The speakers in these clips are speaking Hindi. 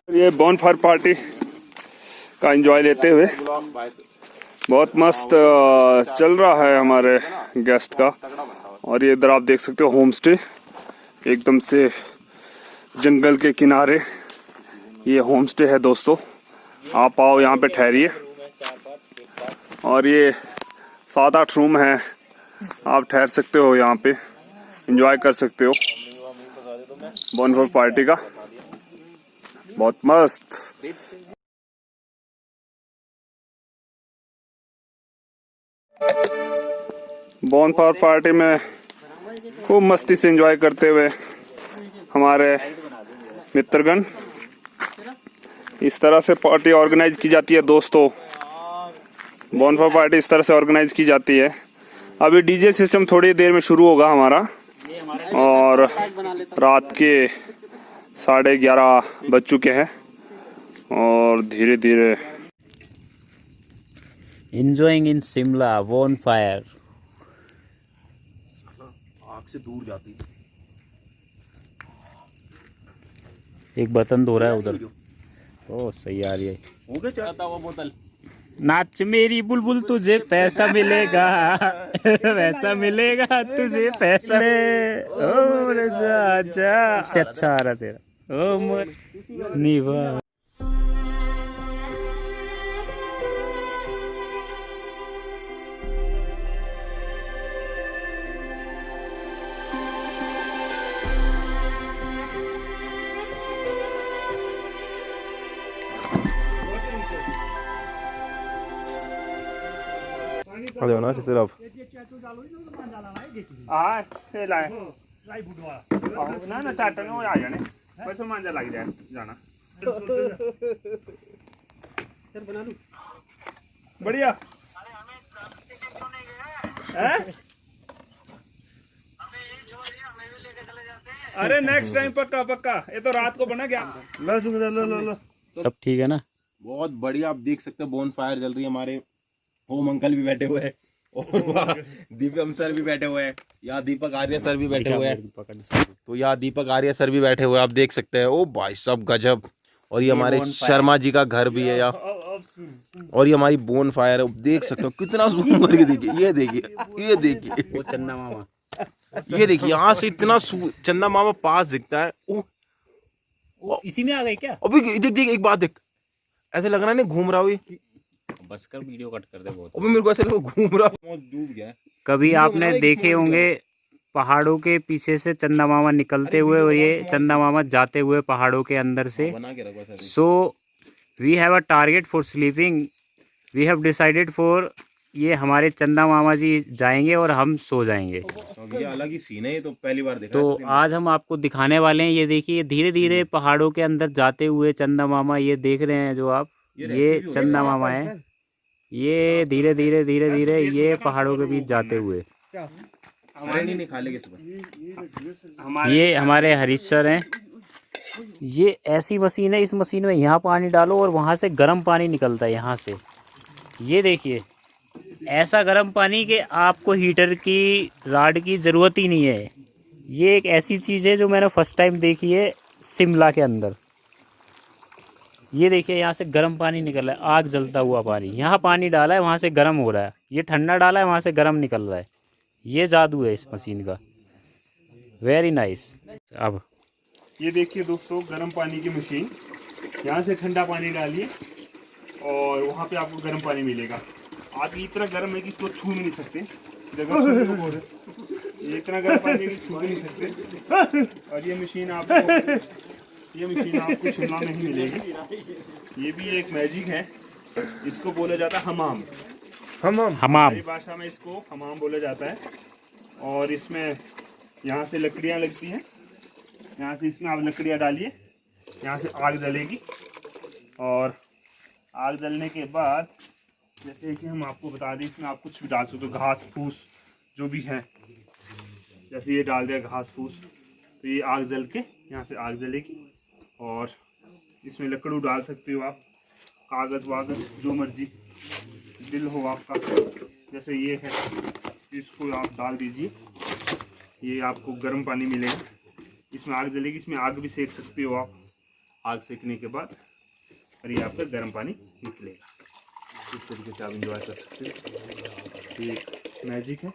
ये बॉनफायर पार्टी का एंजॉय लेते हुए बहुत मस्त चल रहा है हमारे गेस्ट का। और ये इधर आप देख सकते हो होम स्टे एकदम से जंगल के किनारे ये होम स्टे है दोस्तों। आप आओ यहाँ पे ठहरिए और ये 7-8 रूम है, आप ठहर सकते हो यहाँ पे, एंजॉय कर सकते हो बॉनफायर पार्टी का। बहुत मस्त। बॉनफायर पार्टी में खूब मस्ती से एंजॉय करते हुए हमारे मित्रगण, इस तरह से पार्टी ऑर्गेनाइज की जाती है दोस्तों। बॉनफायर पार्टी इस तरह से ऑर्गेनाइज की जाती है। अभी डीजे सिस्टम थोड़ी देर में शुरू होगा हमारा और रात के 11:30 बज चुके हैं और धीरे धीरे एंजॉयिंग इन शिमला बॉनफायर। आग से दूर जाती। एक बर्तन धो रहा है उधर। ओ सही आ रही है। हो गया चाहता वो बोतल। नाच मेरी बुलबुल तुझे पैसा मिलेगा वैसा मिलेगा तुझे पैसा। ओ राजा से अच्छा आ रहा तेरा। ओ मोर निभा। अरे ना सिर्फ ना ना चाटन में आ जाने बस मांझा लग जाए जाना। सर बना लूं बढ़िया है? अरे नेक्स्ट टाइम पक्का पक्का। ये तो रात को बना गया। लो सब ठीक है ना? बहुत बढ़िया। आप देख सकते हैं बोन फायर जल रही है। हमारे होम अंकल भी बैठे हुए हैं और वहाँ दीपम सर भी बैठे हुए हैं। यहाँ दीपक आर्य सर भी बैठे हुए हैं। तो यहाँ दीपक आर्य सर भी बैठे हुए हैं, आप देख सकते हैं। ओ भाई सब गजब। और ये हमारे शर्मा जी का घर भी है यहाँ। और ये हमारी बोन फायर है, देख सकते हो कितना जूम करके देखिए। ये देखिए ये देखिए वो चन्ना मामा। ये देखिए यहाँ से इतना चंदा मामा पास दिखता है। वो इसी में आ गए क्या? अभी देख देख एक बात देख, ऐसे लग रहा है नहीं घूम रहा हुई। बस कर वीडियो कट कर दे बहुत। अभी मेरे को ऐसे लगा घूम रहा डूब गया। कभी आपने देखे होंगे पहाड़ों के पीछे से चंदा मामा निकलते हुए और ये चंदा मामा जाते हुए पहाड़ों के अंदर से। So we have a target for sleeping. We have decided for ये हमारे चंदा मामा जी जाएंगे और हम सो जाएंगे। ये अलग ही सीन है, ये तो पहली बार देखा। तो आज हम आपको दिखाने वाले हैं। ये देखिए धीरे धीरे पहाड़ों के अंदर जाते हुए चंदा मामा। ये देख रहे हैं जो आप, ये चंदा मामा है। ये धीरे धीरे धीरे धीरे ये पहाड़ों के बीच जाते हुए। ये हमारे हरीश सर हैं। ये ऐसी मशीन है, इस मशीन में यहाँ पानी डालो और वहाँ से गर्म पानी निकलता है यहाँ से। ये देखिए ऐसा गर्म पानी कि आपको हीटर की राड की ज़रूरत ही नहीं है। ये एक ऐसी चीज़ है जो मैंने फर्स्ट टाइम देखी है शिमला के अंदर। ये देखिए यहाँ से गर्म पानी निकल रहा है, आग जलता हुआ पानी। यहाँ पानी डाला है, वहाँ से गर्म हो रहा है। ये ठंडा डाला है, वहाँ से गर्म निकल रहा है। ये जादू है इस मशीन का। Very nice. अब ये देखिए दोस्तों गर्म पानी की मशीन। यहाँ से ठंडा पानी डालिए और वहाँ पे आपको गर्म पानी मिलेगा। आप इतना गर्म है कि इसको छू भी नहीं सकते। इतना गर्म पानी है कि छू भी नहीं सकते। और ये मशीन आपको शिमला में ही मिलेगी। ये भी एक मैजिक है, इसको बोला जाता है हमाम। हमाम भाषा में इसको हमाम बोला जाता है। और इसमें यहाँ से लकड़ियाँ लगती हैं, यहाँ से इसमें आप लकड़ियाँ डालिए, यहाँ से आग जलेगी। और आग जलने के बाद जैसे कि हम आपको बता दें, इसमें आप कुछ भी डाल सकते हो, घास फूस जो भी है। जैसे ये डाल दिया घास फूस तो ये आग जल के यहाँ से आग जलेगी। और इसमें लकड़ू डाल सकते हो आप, कागज़ वागज़ जो मर्जी दिल हो आपका। जैसे ये है, इसको आप डाल दीजिए, ये आपको गर्म पानी मिलेगा। इसमें आग जलेगी, इसमें आग भी सेक सकते हो आप। आग सेकने के बाद और ये आपका गर्म पानी निकलेगा। इस तरीके से आप इंजॉय कर सकते हो। ये मैजिक है।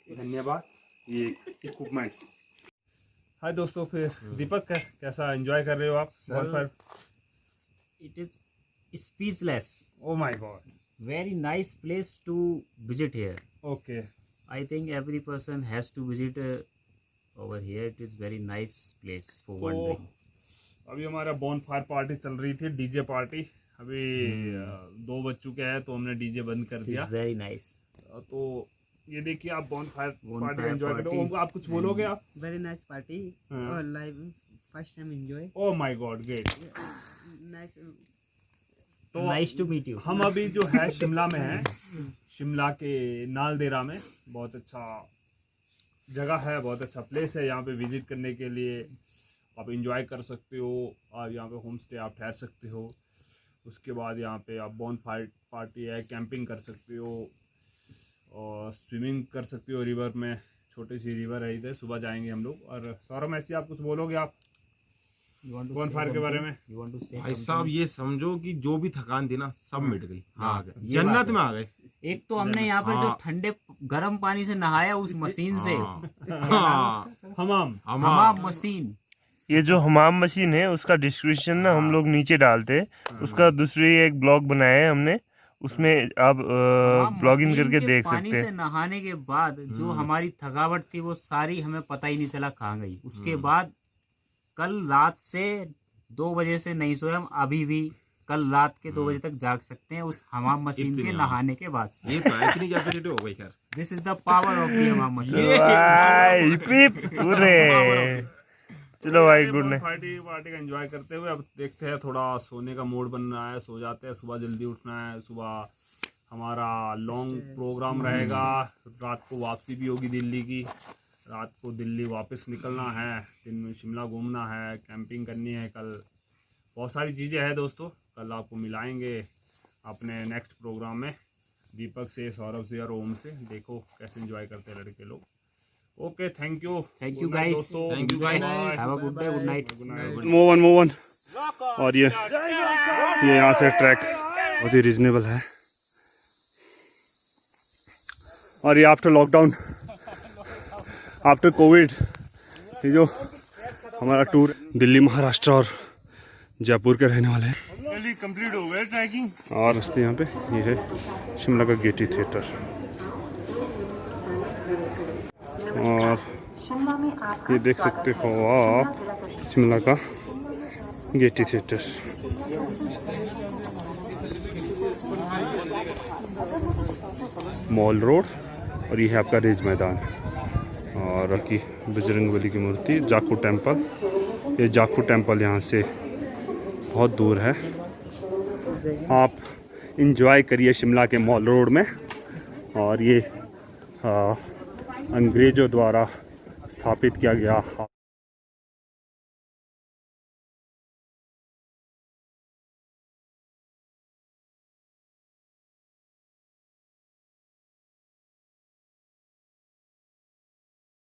धन्यवाद। ये इक्विपमेंट्स। हाय दोस्तों, फिर दीपक कैसा एंजॉय कर रहे हो आप? Sir, it is speechless. Oh my God. Very nice place to visit here. Okay, I think every person has to visit over here. It is very nice place for तो wandering. अभी हमारा बॉन फायर पार्टी चल रही थी, डीजे पार्टी। अभी 2 बज चुके हैं तो हमने डीजे बंद कर It दिया। is very nice. तो ये देखिए आप बॉन फायर Bonfire पार्टी एंजॉय कर रहे हो। party. आप कुछ बोलोगे आप? Very nice party. हाँ। Oh, live first time enjoy. Oh my God, great. Nice. तो Nice to meet you. हम अभी जो है शिमला में है, शिमला के नालदेहरा में। बहुत अच्छा जगह है, बहुत अच्छा प्लेस है। यहाँ पे विजिट करने के लिए आप इंजॉय कर सकते हो। और यहाँ पे होम स्टे आप ठहर सकते हो। उसके बाद यहाँ पे आप बॉन फायर पार्टी है, कैंपिंग कर सकते हो और स्विमिंग कर सकते हो रिवर में। छोटी सी रिवर है इधर। सुबह जाएंगे हम लोग। और सौरभ ऐसी आप कुछ बोलोगे आप You want to Bon say fire के बारे something? में? You want to say भाई something? साहब ये समझो कि जो भी थकान थी ना सब मिट गई। हाँ, आ गए, ये जन्नत बात है। में आ गए। एक तो हमने यहाँ पर जो हाँ। ठंडे गर्म पानी से नहाया उस मशीन से। हाँ, हमाम। हमाम मशीन। ये जो हमाम मशीन है उसका डिस्क्रिप्शन ना हम लोग नीचे डालते हैं। उसका दूसरी एक ब्लॉग बनाया है हमने, उसमें आप हमाम ब्लॉगिंग मशीन करके के देख पानी सकते से हैं। नहाने के बाद जो हमारी थकावट थी वो सारी हमें पता ही नहीं चला कहाँ गई। उसके बाद कल रात से 2 बजे से नहीं सोए हम। अभी भी कल रात के 2 बजे तक जाग सकते हैं उस हमाम मशीन के इतनी नहाने के बाद से। ये तो है, इतनी कैपेसिटी हो गई खैर। This is the power of the Hamam machine. भाई पिप पूरे। चलो भाई, गुड नाइट। पार्टी का एंजॉय करते हुए अब देखते हैं, थोड़ा सोने का मूड बन रहा है। सो जाते हैं, सुबह जल्दी उठना है। सुबह हमारा लॉन्ग प्रोग्राम रहेगा। रात को वापसी भी होगी दिल्ली की। रात को दिल्ली वापस निकलना है। दिन में शिमला घूमना है, कैंपिंग करनी है। कल बहुत सारी चीज़ें हैं दोस्तों। कल आपको मिलाएंगे अपने नेक्स्ट प्रोग्राम में दीपक से, सौरभ से और ओम से। देखो कैसे एंजॉय करते हैं लड़के लोग। Okay, thank you Thank you guys. Thank you guys. Have a good day. Good night. Movan. और ये यहाँ से ट्रैक बहुत ही रीजनेबल है। और ये आफ्टर लॉकडाउन, आफ्टर कोविड, ये जो हमारा टूर दिल्ली, महाराष्ट्र और जयपुर के रहने वाले हैं। कंप्लीट हो गया ट्रैकिंग। और रास्ते यहाँ पे ये है शिमला का गेटी थिएटर। और ये देख सकते हो आप शिमला का गेटी थिएटर। मॉल रोड और ये है आपका रिज मैदान। और बाकी बजरंगबली की मूर्ति, जाखू टेम्पल। ये जाखू टेम्पल यहाँ से बहुत दूर है। आप इंजॉय करिए शिमला के मॉल रोड में। और ये अंग्रेज़ों द्वारा स्थापित किया गया